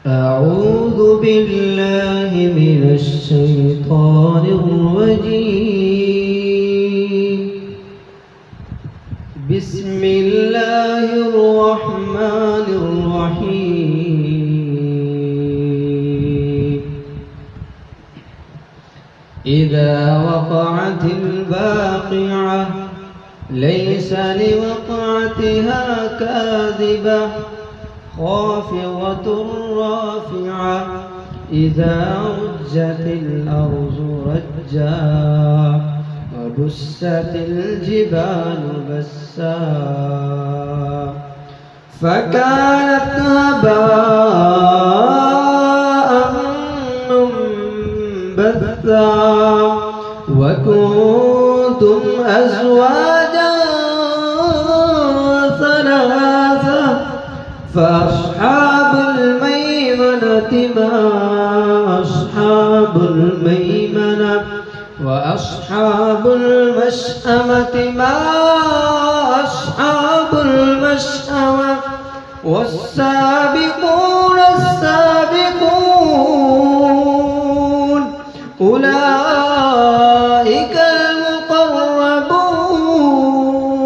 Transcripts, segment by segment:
أعوذ بالله من الشيطان الرجيم. بسم الله الرحمن الرحيم. إذا وقعت الواقعة ليس لوقعتها كاذبة خافضة رافعة إذا رجت الأرض رجا وبست الجبال بسا فكانت هباء منبثا وكنتم أزواجا ثلاثة فأصحاب الميمنة ما أصحاب الميمنة وأصحاب المشأمة ما أصحاب المشأمة والسابقون السابقون أولئك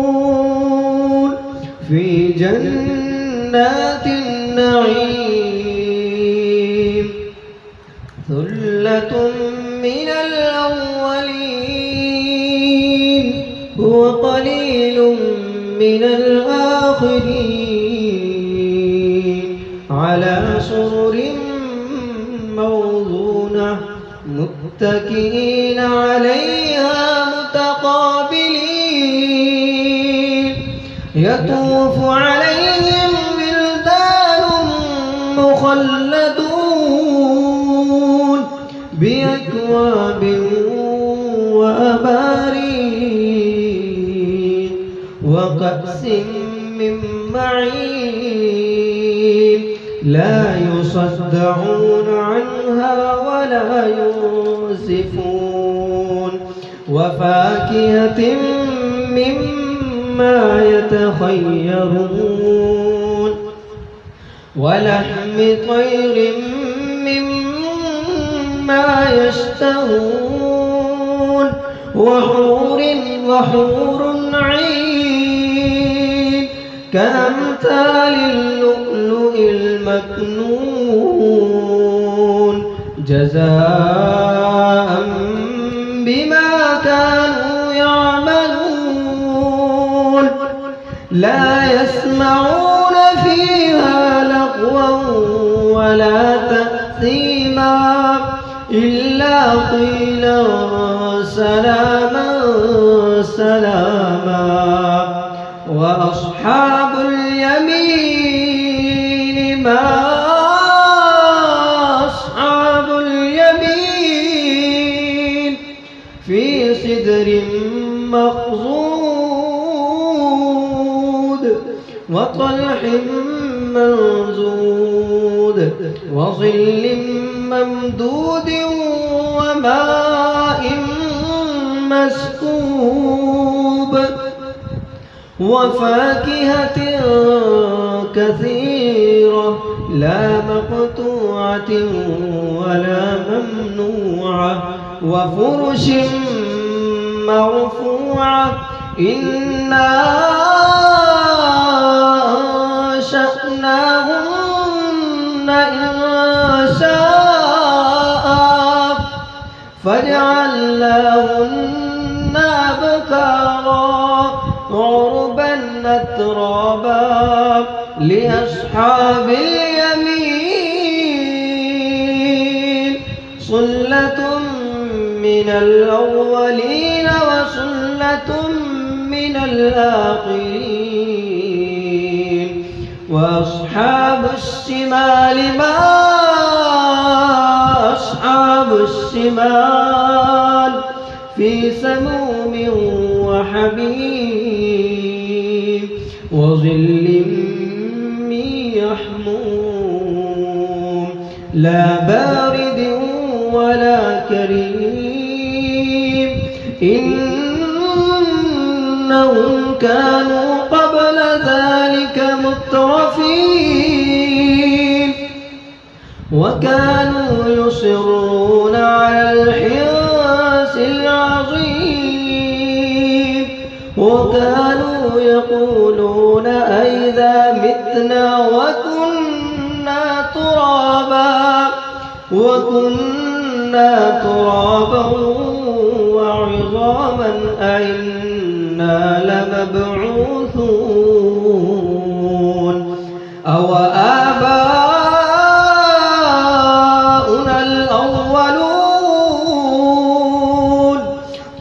المقربون في جنات النعيم ثلة من الأولين وقليل من الآخرين على سرر موضونة متكئين عليها متقابلين يطوف عليهم ولدان مخلدون بأكواب وأباريق وكأس من معين لا يصدعون عنها ولا ينزفون وفاكهة مما يتخيرون ولحم طير مما يشتهون وحور عين كأمثال اللؤلؤ المكنون جزاء بما كانوا يعملون لا يسمعون فيها لغوا ولا تأثيما إلا قيلا سلاما سلاما وأصحاب اليمين ما أصحاب اليمين في سدر مخضود وطلح منضود وظل ممدود وماء مسكوب وفاكهة كثيرة لا مقطوعة ولا ممنوعة وفرش مرفوعة إنا أنشأناهن إنشاء فجعلناهن أبكارا عربا أترابا لأصحاب اليمين ثلة من الأولين وثلة من الآخرين وأصحاب الشمال ما أصحاب الشمال في سموم وحميم وظل من يحموم لا بارد ولا كريم إنهم كانوا قبل ذلك مترفين وكانوا يصرون على الحنث العظيم وكانوا يقولون أئذا متنا وكنا ترابا وعظاما أئنا لمبعوثون أو آباؤنا الأولون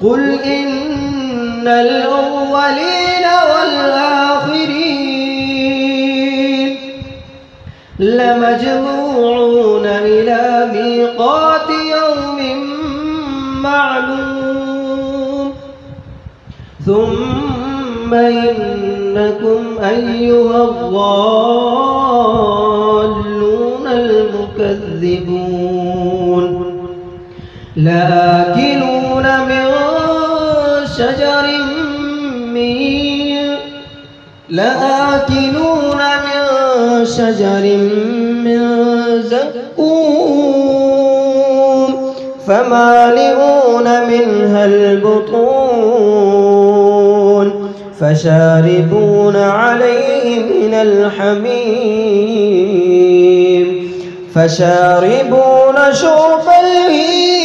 قل إن الأولين والآخرين لمجموعون إلى ميقات يوم معلوم ثم إنكم أيها الضالون المكذبون لآكلون من شجر من زقوم فمالئون منها البطون فشاربون عليه من الحميم فشاربون شرب الهيم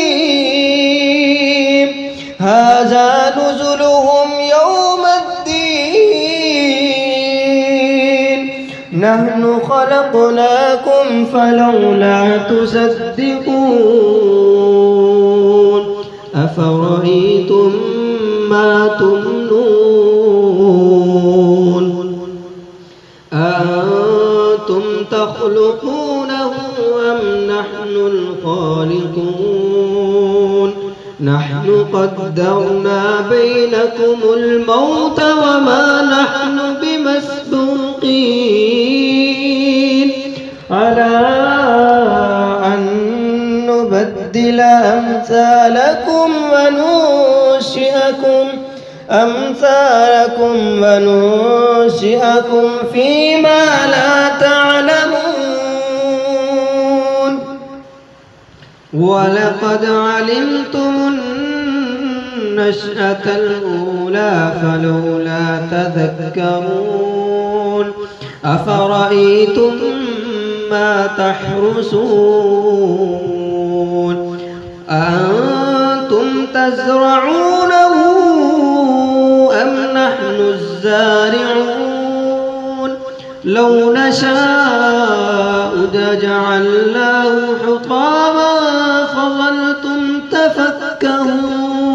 هذا نزلهم يوم الدين نحن خلقناكم فلولا تصدقون أفرأيتم ما تمنون أأنتم تخلقونه أم نحن الخالقون نحن قدرنا بينكم الموت وما نحن بمسبوقين على أن نبدل أمثالكم وننشئكم فيما لا تعلمون ولقد علمتم النشأة الأولى فلولا تذكرون أفرأيتم ما تحرسون أأنتم تزرعونه أم نحن الزارعون لو نشاء لجعلناه حطاما فظلتم تفكهون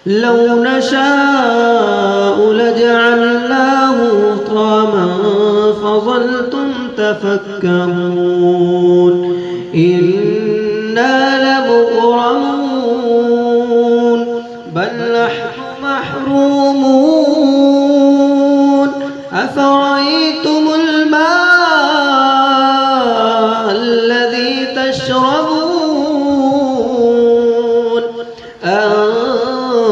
لو نشاء لجعلناه حطاما فظلتم تفكهون إنا لمغرمون بل نحن محرومون أفرأيتم الماء الذي تشربون أأنتم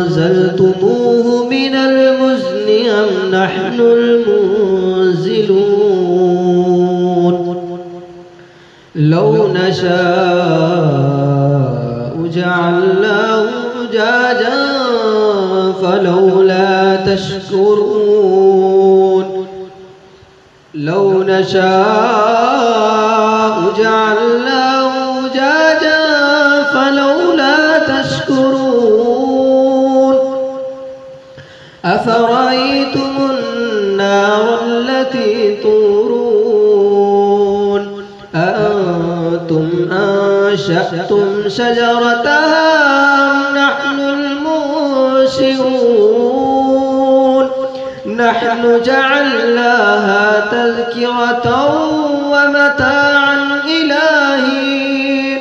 أنزلتموه من المزن أم نحن المنزلون لو نشاء جعلناه أجاجا فلولا تشكرون لو نشاء جعلناه أجاجا فلولا تشكرون أفرأيتم النار التي تورون أأنتم أنشأتم شجرتها أم نحن المنشئون نحن جعلناها تذكرة ومتاعا إلى حين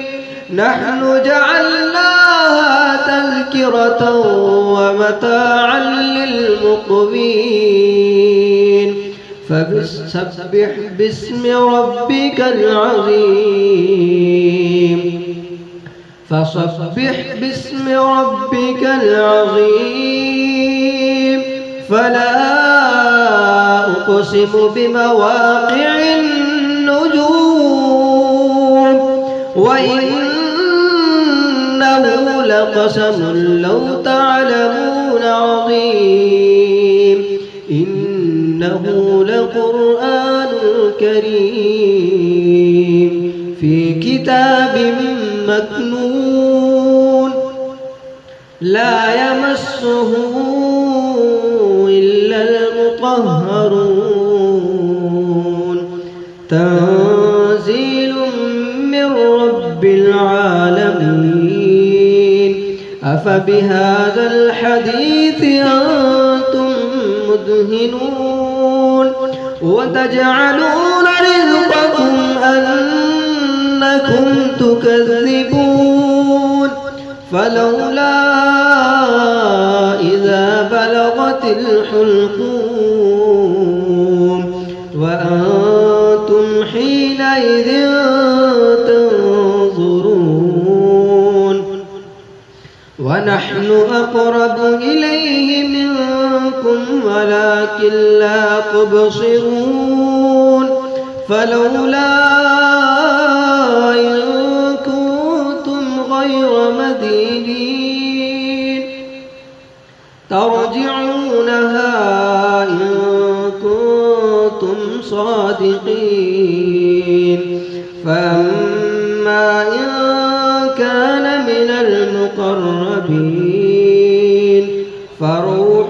نحن جعلناها تذكرة ومتاعا للمقوين فسبح باسم ربك العظيم فسبح باسم ربك العظيم فلا أقسم بمواقع النجوم وإنه لقسم لو تعلمون عظيم إنه لقرآن كريم في كتاب مكنون لا يمسه إلا المطهرون تنزيل من رب العالمين أفبهذا الحديث أنتم مدهنون وتجعلون رزقكم أنكم تكذبون فلولا إذا بلغت الحلقوم وأنتم حينئذ تنظرون ونحن أقرب إليه منكم ولكن لا تبصرون فلولا إن كنتم غير مدينين ترجعونها إن كنتم صادقين فأما إن كان من المقربين فروح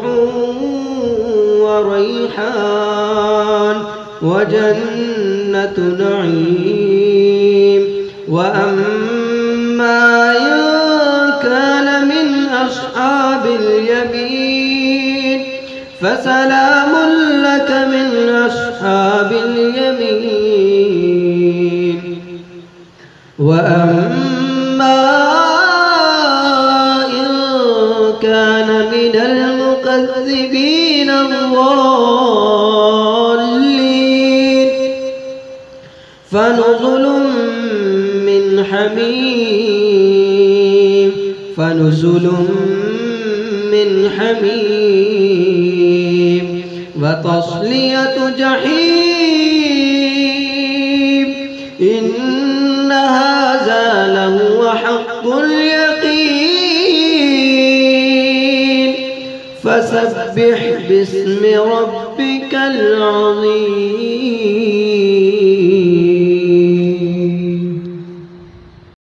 وريحان وجنة نعيم وأما إن كان من أصحاب اليمين فسلام لك من أصحاب اليمين وأما إن كان من المكذبين الضالين فنزل من حميم وتصلية جحيم إن هذا لهو حق اليقين فسبح باسم ربك العظيم.